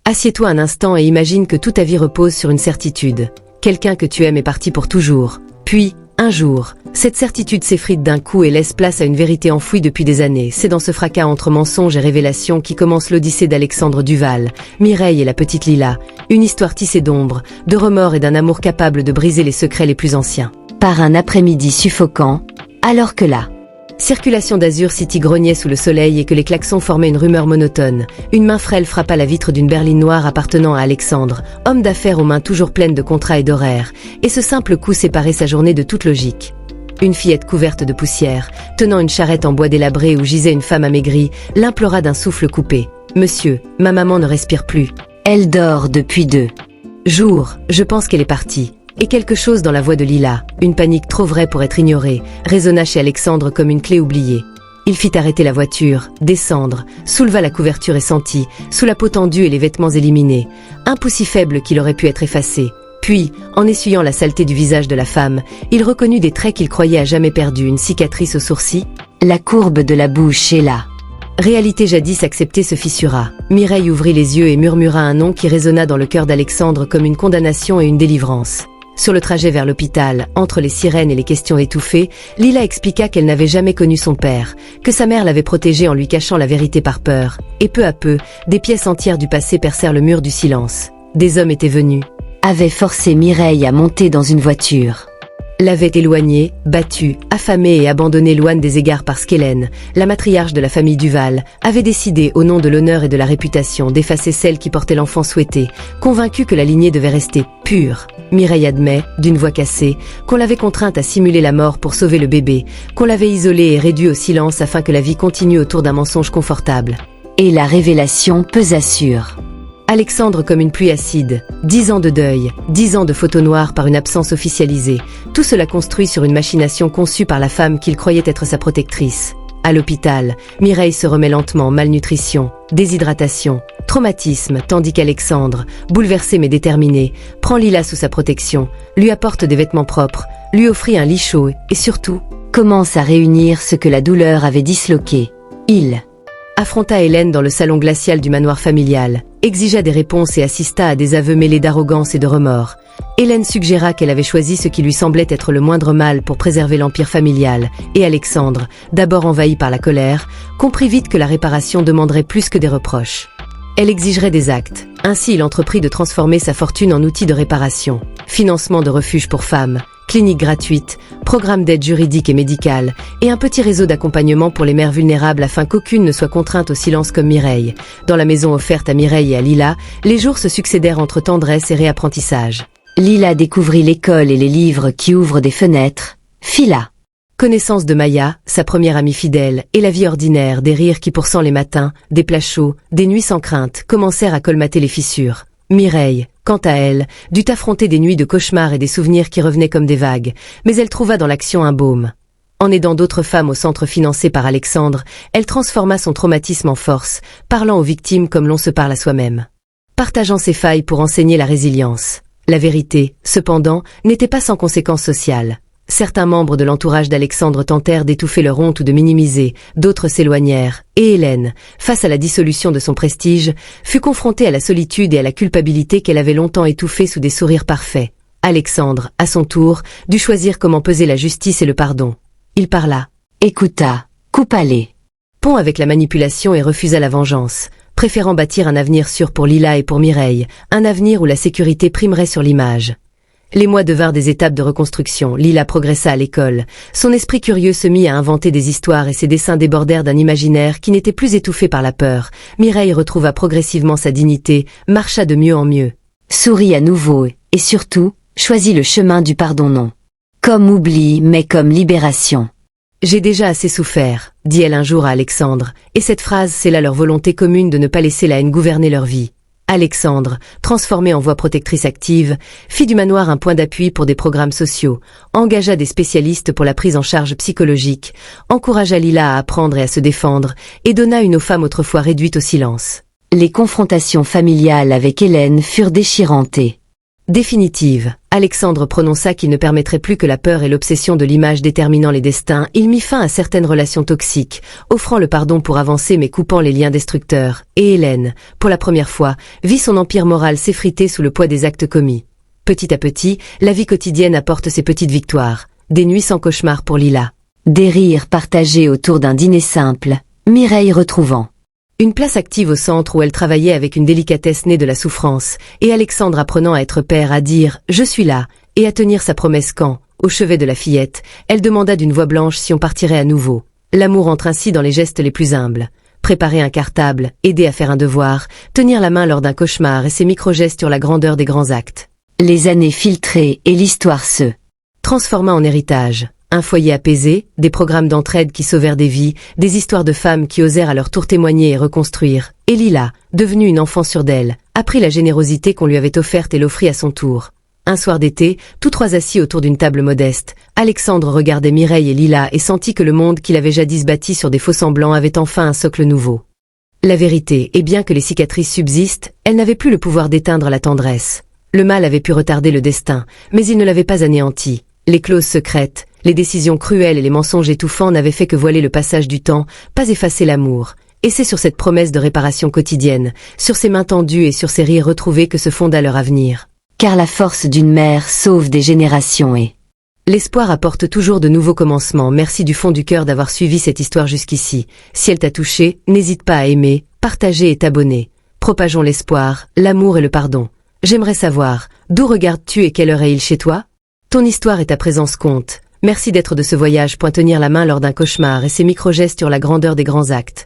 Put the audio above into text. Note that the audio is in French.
Assieds-toi un instant et imagine que toute ta vie repose sur une certitude. Quelqu'un que tu aimes est parti pour toujours. Puis, un jour, cette certitude s'effrite d'un coup et laisse place à une vérité enfouie depuis des années. C'est dans ce fracas entre mensonges et révélations qui commence l'odyssée d'Alexandre Duval, Mireille et la petite Lila, une histoire tissée d'ombre, de remords et d'un amour capable de briser les secrets les plus anciens. Par un après-midi suffocant, alors que la circulation d'Azur City grognait sous le soleil et que les klaxons formaient une rumeur monotone, une main frêle frappa la vitre d'une berline noire appartenant à Alexandre, homme d'affaires aux mains toujours pleines de contrats et d'horaires, et ce simple coup séparait sa journée de toute logique. Une fillette couverte de poussière, tenant une charrette en bois délabré où gisait une femme amaigrie, l'implora d'un souffle coupé. « Monsieur, ma maman ne respire plus. Elle dort depuis 2 jours, je pense qu'elle est partie. » Et quelque chose dans la voix de Lila, une panique trop vraie pour être ignorée, résonna chez Alexandre comme une clé oubliée. Il fit arrêter la voiture, descendre, souleva la couverture et sentit, sous la peau tendue et les vêtements éliminés, un pouls si faible qu'il aurait pu être effacé. Puis, en essuyant la saleté du visage de la femme, il reconnut des traits qu'il croyait à jamais perdus, une cicatrice au sourcil, la courbe de la bouche et la réalité jadis acceptée se fissura. Mireille ouvrit les yeux et murmura un nom qui résonna dans le cœur d'Alexandre comme une condamnation et une délivrance. Sur le trajet vers l'hôpital, entre les sirènes et les questions étouffées, Lila expliqua qu'elle n'avait jamais connu son père, que sa mère l'avait protégée en lui cachant la vérité par peur, et peu à peu, des pièces entières du passé percèrent le mur du silence. Des hommes étaient venus, avaient forcé Mireille à monter dans une voiture, l'avait éloignée, battue, affamée et abandonnée loin des égards parce qu'Hélène, la matriarche de la famille Duval, avait décidé, au nom de l'honneur et de la réputation, d'effacer celle qui portait l'enfant souhaité, convaincue que la lignée devait rester pure. Mireille admet, d'une voix cassée, qu'on l'avait contrainte à simuler la mort pour sauver le bébé, qu'on l'avait isolée et réduit au silence afin que la vie continue autour d'un mensonge confortable. Et la révélation pesa sur Alexandre comme une pluie acide, 10 ans de deuil, 10 ans de photos noires par une absence officialisée, tout cela construit sur une machination conçue par la femme qu'il croyait être sa protectrice. À l'hôpital, Mireille se remet lentement, malnutrition, déshydratation, traumatisme, tandis qu'Alexandre, bouleversé mais déterminé, prend Lila sous sa protection, lui apporte des vêtements propres, lui offrit un lit chaud et surtout, commence à réunir ce que la douleur avait disloqué. Il affronta Hélène dans le salon glacial du manoir familial, exigea des réponses et assista à des aveux mêlés d'arrogance et de remords. Hélène suggéra qu'elle avait choisi ce qui lui semblait être le moindre mal pour préserver l'empire familial, et Alexandre, d'abord envahi par la colère, comprit vite que la réparation demanderait plus que des reproches. Elle exigerait des actes. Ainsi il entreprit de transformer sa fortune en outil de réparation, financement de refuges pour femmes, clinique gratuite, programme d'aide juridique et médicale, et un petit réseau d'accompagnement pour les mères vulnérables afin qu'aucune ne soit contrainte au silence comme Mireille. Dans la maison offerte à Mireille et à Lila, les jours se succédèrent entre tendresse et réapprentissage. Lila découvrit l'école et les livres qui ouvrent des fenêtres, fila connaissance de Maya, sa première amie fidèle, et la vie ordinaire, des rires qui pourcent les matins, des plats chauds, des nuits sans crainte, commencèrent à colmater les fissures. Mireille, quant à elle, dut affronter des nuits de cauchemars et des souvenirs qui revenaient comme des vagues, mais elle trouva dans l'action un baume. En aidant d'autres femmes au centre financé par Alexandre, elle transforma son traumatisme en force, parlant aux victimes comme l'on se parle à soi-même. Partageant ses failles pour enseigner la résilience. La vérité, cependant, n'était pas sans conséquences sociales. Certains membres de l'entourage d'Alexandre tentèrent d'étouffer leur honte ou de minimiser, d'autres s'éloignèrent, et Hélène, face à la dissolution de son prestige, fut confrontée à la solitude et à la culpabilité qu'elle avait longtemps étouffée sous des sourires parfaits. Alexandre, à son tour, dut choisir comment peser la justice et le pardon. Il parla, écouta, coupa-les ponts avec la manipulation et refusa la vengeance, préférant bâtir un avenir sûr pour Lila et pour Mireille, un avenir où la sécurité primerait sur l'image. Les mois devinrent des étapes de reconstruction. Lila progressa à l'école. Son esprit curieux se mit à inventer des histoires et ses dessins débordèrent d'un imaginaire qui n'était plus étouffé par la peur. Mireille retrouva progressivement sa dignité, marcha de mieux en mieux. Sourit à nouveau et surtout, choisit le chemin du pardon non comme oubli mais comme libération. J'ai déjà assez souffert, dit-elle un jour à Alexandre, et cette phrase scella leur volonté commune de ne pas laisser la haine gouverner leur vie. Alexandre, transformé en voix protectrice active, fit du manoir un point d'appui pour des programmes sociaux, engagea des spécialistes pour la prise en charge psychologique, encouragea Lila à apprendre et à se défendre, et donna une aux femmes autrefois réduites au silence. Les confrontations familiales avec Hélène furent déchirantes et définitives. Alexandre prononça qu'il ne permettrait plus que la peur et l'obsession de l'image déterminant les destins. Il mit fin à certaines relations toxiques, offrant le pardon pour avancer mais coupant les liens destructeurs. Et Hélène, pour la première fois, vit son empire moral s'effriter sous le poids des actes commis. Petit à petit, la vie quotidienne apporte ses petites victoires. Des nuits sans cauchemar pour Lila. Des rires partagés autour d'un dîner simple, Mireille retrouvant Une place active au centre où elle travaillait avec une délicatesse née de la souffrance, et Alexandre apprenant à être père, à dire « Je suis là » et à tenir sa promesse quand, au chevet de la fillette, elle demanda d'une voix blanche si on partirait à nouveau. L'amour entre ainsi dans les gestes les plus humbles. Préparer un cartable, aider à faire un devoir, tenir la main lors d'un cauchemar et ces micro-gestes sur la grandeur des grands actes. Les années filtrées et l'histoire se transforma en héritage. Un foyer apaisé, des programmes d'entraide qui sauvèrent des vies, des histoires de femmes qui osèrent à leur tour témoigner et reconstruire. Et Lila, devenue une enfant sûre d'elle, apprit la générosité qu'on lui avait offerte et l'offrit à son tour. Un soir d'été, tous trois assis autour d'une table modeste, Alexandre regardait Mireille et Lila et sentit que le monde qu'il avait jadis bâti sur des faux-semblants avait enfin un socle nouveau. La vérité est bien que les cicatrices subsistent, elles n'avaient plus le pouvoir d'éteindre la tendresse. Le mal avait pu retarder le destin, mais il ne l'avait pas anéanti. Les clauses secrètes, les décisions cruelles et les mensonges étouffants n'avaient fait que voiler le passage du temps, pas effacer l'amour. Et c'est sur cette promesse de réparation quotidienne, sur ces mains tendues et sur ces rires retrouvés que se fonda leur avenir. Car la force d'une mère sauve des générations et l'espoir apporte toujours de nouveaux commencements. Merci du fond du cœur d'avoir suivi cette histoire jusqu'ici. Si elle t'a touché, n'hésite pas à aimer, partager et t'abonner. Propageons l'espoir, l'amour et le pardon. J'aimerais savoir, d'où regardes-tu et quelle heure est-il chez toi? Ton histoire et ta présence comptent. Merci d'être de ce voyage. Tenir la main lors d'un cauchemar et ces micro-gestes sur la grandeur des grands actes.